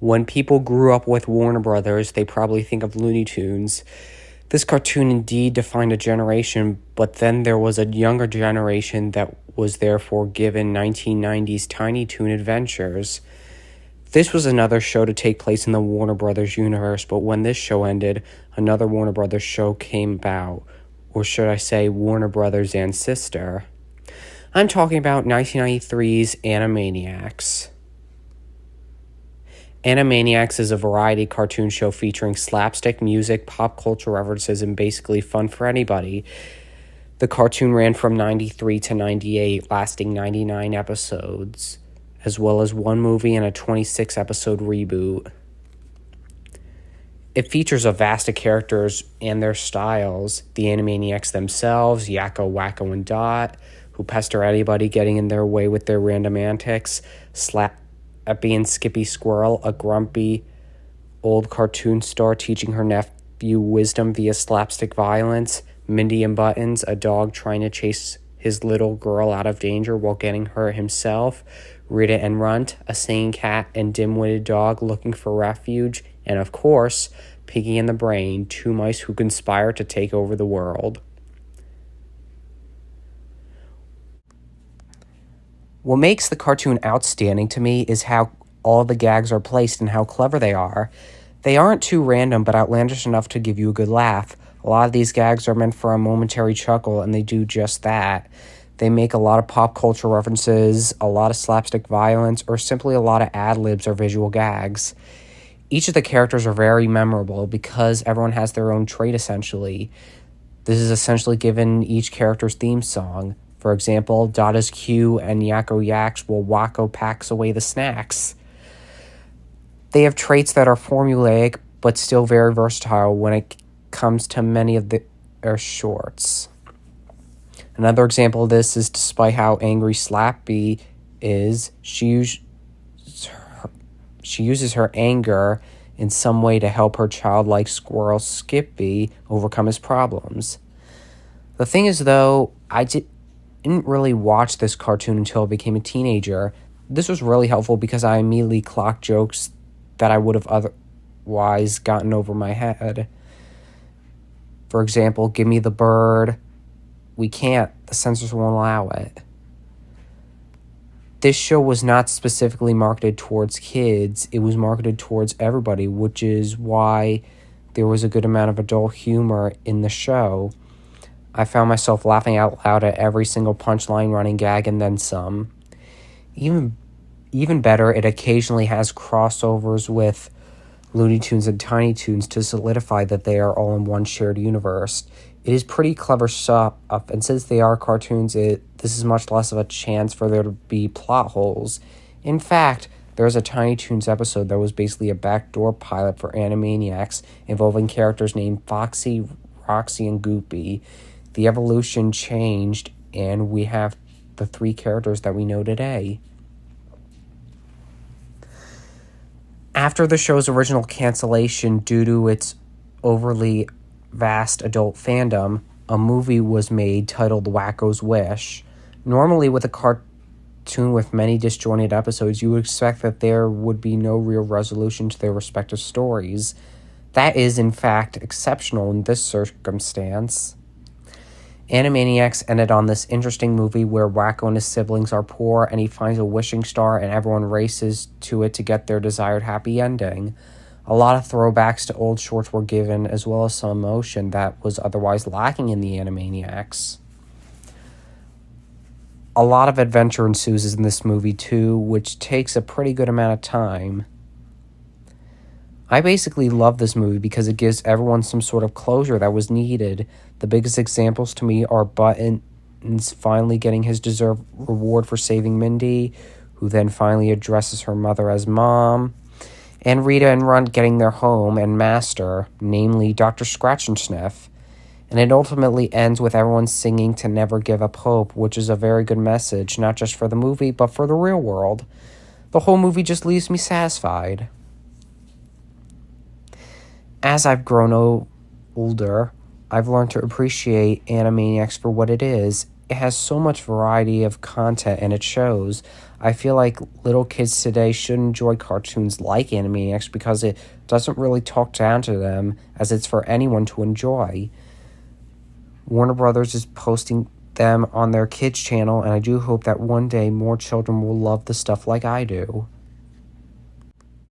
When people grew up with Warner Brothers, they probably think of Looney Tunes. This cartoon indeed defined a generation, but then there was a younger generation that was therefore given 1990s Tiny Toon Adventures. This was another show to take place in the Warner Brothers universe, but when this show ended, another Warner Brothers show came about, or should I say Warner Brothers and sister. I'm talking about 1993's Animaniacs. Animaniacs is a variety cartoon show featuring slapstick music, pop culture references, and basically fun for anybody. The cartoon ran from 93 to 98, lasting 99 episodes, as well as one movie and a 26-episode reboot. It features a vast of characters and their styles. The Animaniacs themselves, Yakko, Wacko, and Dot, who pester anybody getting in their way with their random antics. Eppy and Skippy Squirrel, a grumpy old cartoon star teaching her nephew wisdom via slapstick violence. Mindy and Buttons, a dog trying to chase his little girl out of danger while getting hurt himself. Rita and Runt, a singing cat and dim-witted dog looking for refuge. And of course, Piggy and the Brain, two mice who conspire to take over the world. What makes the cartoon outstanding to me is how all the gags are placed and how clever they are. They aren't too random but outlandish enough to give you a good laugh. A lot of these gags are meant for a momentary chuckle, and they do just that. They make a lot of pop culture references, a lot of slapstick violence, or simply a lot of ad-libs or visual gags. Each of the characters are very memorable because everyone has their own trait, essentially. This is essentially given each character's theme song. For example, Dot is Q and Yakko yaks while Wacko packs away the snacks. They have traits that are formulaic but still very versatile when it comes to many of their shorts. Another example of this is despite how angry Slappy is, she uses her anger in some way to help her childlike squirrel Skippy overcome his problems. The thing is, though, I didn't really watch this cartoon until I became a teenager. This was really helpful because I immediately clocked jokes that I would have otherwise gotten over my head. For example, give me the bird. We can't. The censors won't allow it. This show was not specifically marketed towards kids. It was marketed towards everybody, which is why there was a good amount of adult humor in the show. I found myself laughing out loud at every single punchline, running gag, and then some. Even better, it occasionally has crossovers with Looney Tunes and Tiny Toons to solidify that they are all in one shared universe. It is pretty clever stuff, and since they are cartoons, this is much less of a chance for there to be plot holes. In fact, there's a Tiny Toons episode that was basically a backdoor pilot for Animaniacs involving characters named Foxy, Roxy, and Goopy. The evolution changed, and we have the three characters that we know today. After the show's original cancellation due to its overly vast adult fandom, a movie was made titled Wacko's Wish. Normally, with a cartoon with many disjointed episodes, you would expect that there would be no real resolution to their respective stories. That is, in fact, exceptional in this circumstance. Animaniacs ended on this interesting movie where Wacko and his siblings are poor and he finds a wishing star and everyone races to it to get their desired happy ending. A lot of throwbacks to old shorts were given, as well as some emotion that was otherwise lacking in the Animaniacs. A lot of adventure ensues in this movie too, which takes a pretty good amount of time. I basically love this movie because it gives everyone some sort of closure that was needed. The biggest examples to me are Buttons finally getting his deserved reward for saving Mindy, who then finally addresses her mother as Mom, and Rita and Runt getting their home and master, namely Dr. Scratch and Sniff. And it ultimately ends with everyone singing to Never Give Up Hope, which is a very good message, not just for the movie, but for the real world. The whole movie just leaves me satisfied. As I've grown older, I've learned to appreciate Animaniacs for what it is. It has so much variety of content and it shows. I feel like little kids today should enjoy cartoons like Animaniacs because it doesn't really talk down to them, as it's for anyone to enjoy. Warner Brothers is posting them on their kids channel, and I do hope that one day more children will love the stuff like I do.